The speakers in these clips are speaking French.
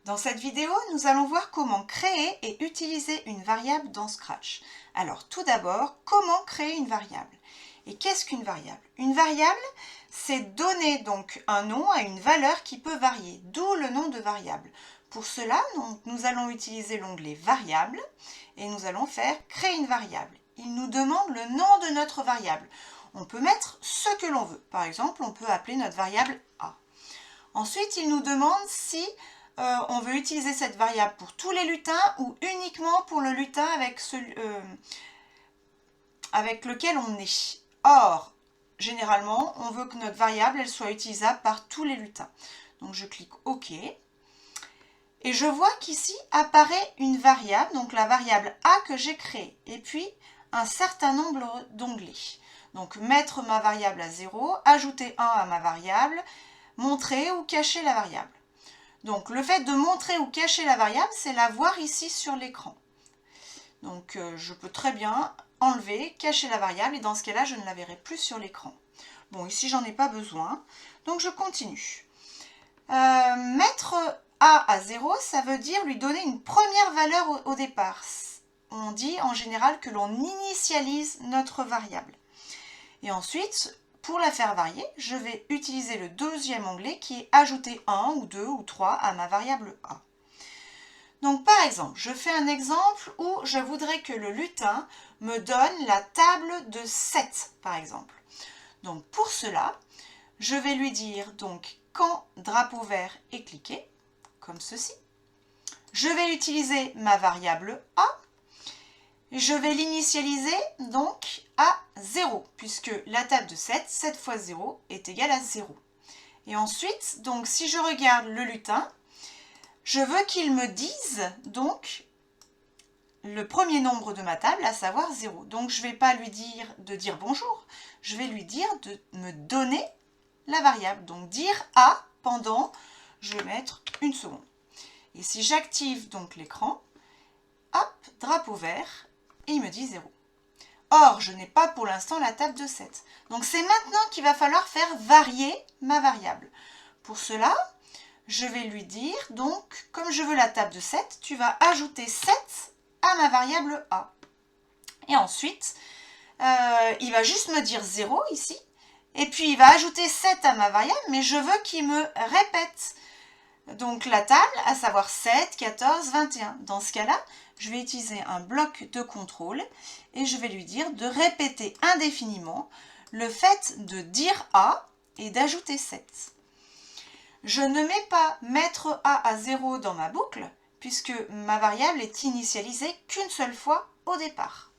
Dans cette vidéo, nous allons voir comment créer et utiliser une variable dans Scratch. Alors tout d'abord, comment créer une variable? Et qu'est-ce qu'une variable? Une variable, c'est donner donc un nom à une valeur qui peut varier, d'où le nom de variable. Pour cela, nous allons utiliser l'onglet Variables et nous allons faire Créer une variable. Il nous demande le nom de notre variable. On peut mettre ce que l'on veut. Par exemple, on peut appeler notre variable A. Ensuite, il nous demande si on veut utiliser cette variable pour tous les lutins ou uniquement pour le lutin avec lequel on est. Or, généralement, on veut que notre variable elle soit utilisable par tous les lutins. Donc, je clique OK. Et je vois qu'ici apparaît une variable, donc la variable A que j'ai créée. Et puis, un certain nombre d'onglets. Donc, mettre ma variable à 0, ajouter 1 à ma variable, montrer ou cacher la variable. Donc le fait de montrer ou cacher la variable, c'est la voir ici sur l'écran. Donc je peux très bien enlever, cacher la variable et dans ce cas-là, je ne la verrai plus sur l'écran. Bon, ici, j'en ai pas besoin, donc je continue. Mettre A à 0, ça veut dire lui donner une première valeur au départ. On dit en général que l'on initialise notre variable. Et ensuite, pour la faire varier, je vais utiliser le deuxième onglet qui est ajouter 1 ou 2 ou 3 à ma variable A. Donc par exemple, je fais un exemple où je voudrais que le lutin me donne la table de 7 par exemple. Donc pour cela, je vais lui dire donc quand drapeau vert est cliqué, comme ceci. Je vais utiliser ma variable A. Je vais l'initialiser donc à 0, puisque la table de 7, 7 fois 0 est égale à 0. Et ensuite, donc si je regarde le lutin, je veux qu'il me dise donc le premier nombre de ma table, à savoir 0. Donc je ne vais pas lui dire de dire bonjour, je vais lui dire de me donner la variable. Donc dire A pendant, je vais mettre une seconde. Et si j'active donc l'écran, hop, drapeau vert, et il me dit 0. Or, je n'ai pas pour l'instant la table de 7. Donc, c'est maintenant qu'il va falloir faire varier ma variable. Pour cela, je vais lui dire, donc, comme je veux la table de 7, tu vas ajouter 7 à ma variable A. Et ensuite, il va juste me dire 0 ici. Et puis, il va ajouter 7 à ma variable, mais je veux qu'il me répète donc la table, à savoir 7, 14, 21. Dans ce cas-là, je vais utiliser un bloc de contrôle et je vais lui dire de répéter indéfiniment le fait de dire A et d'ajouter 7. Je ne mets pas mettre A à 0 dans ma boucle puisque ma variable est initialisée qu'une seule fois au départ.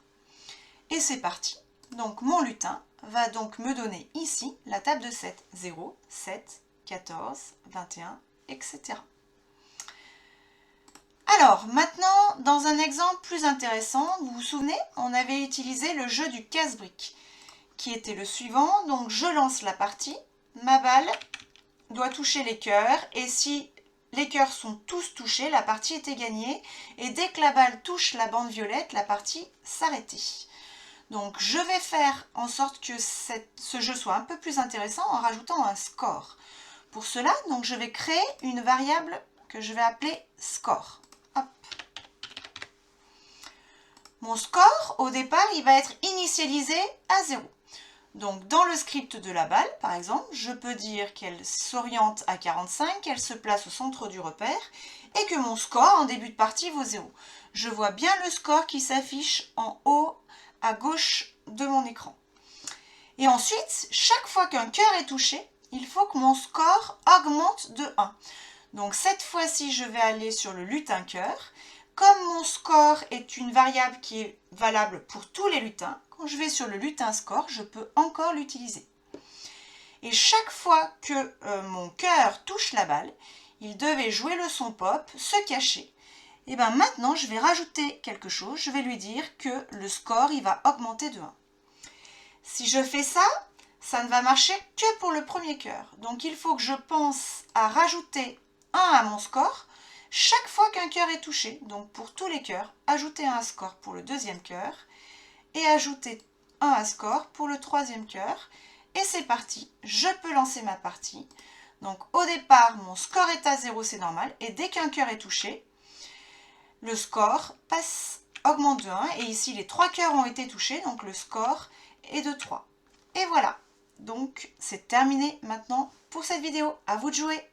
Et c'est parti. Donc mon lutin va donc me donner ici la table de 7. 0, 7, 14, 21, etc. Alors, maintenant, dans un exemple plus intéressant, vous vous souvenez, on avait utilisé le jeu du casse-brique, qui était le suivant. Donc, je lance la partie, ma balle doit toucher les cœurs, et si les cœurs sont tous touchés, la partie était gagnée, et dès que la balle touche la bande violette, la partie s'arrêtait. Donc, je vais faire en sorte que ce jeu soit un peu plus intéressant en rajoutant un score. Pour cela, donc, je vais créer une variable que je vais appeler score. Hop. Mon score, au départ, il va être initialisé à 0. Donc, dans le script de la balle, par exemple, je peux dire qu'elle s'oriente à 45, qu'elle se place au centre du repère et que mon score en début de partie vaut 0. Je vois bien le score qui s'affiche en haut à gauche de mon écran. Et ensuite, chaque fois qu'un cœur est touché, il faut que mon score augmente de 1. Donc cette fois-ci, je vais aller sur le lutin cœur. Comme mon score est une variable qui est valable pour tous les lutins, quand je vais sur le lutin score, je peux encore l'utiliser. Et chaque fois que mon cœur touche la balle, il devait jouer le son pop, se cacher. Et bien maintenant, je vais rajouter quelque chose. Je vais lui dire que le score, il va augmenter de 1. Si je fais ça, ça ne va marcher que pour le premier cœur. Donc il faut que je pense à rajouter 1 à mon score chaque fois qu'un cœur est touché. Donc pour tous les cœurs, ajouter 1 à score pour le deuxième cœur et ajouter 1 à score pour le troisième cœur. Et c'est parti, je peux lancer ma partie. Donc au départ, mon score est à 0, c'est normal. Et dès qu'un cœur est touché, le score augmente de 1. Et ici, les 3 cœurs ont été touchés, donc le score est de 3. Et voilà. Donc c'est terminé maintenant pour cette vidéo. À vous de jouer!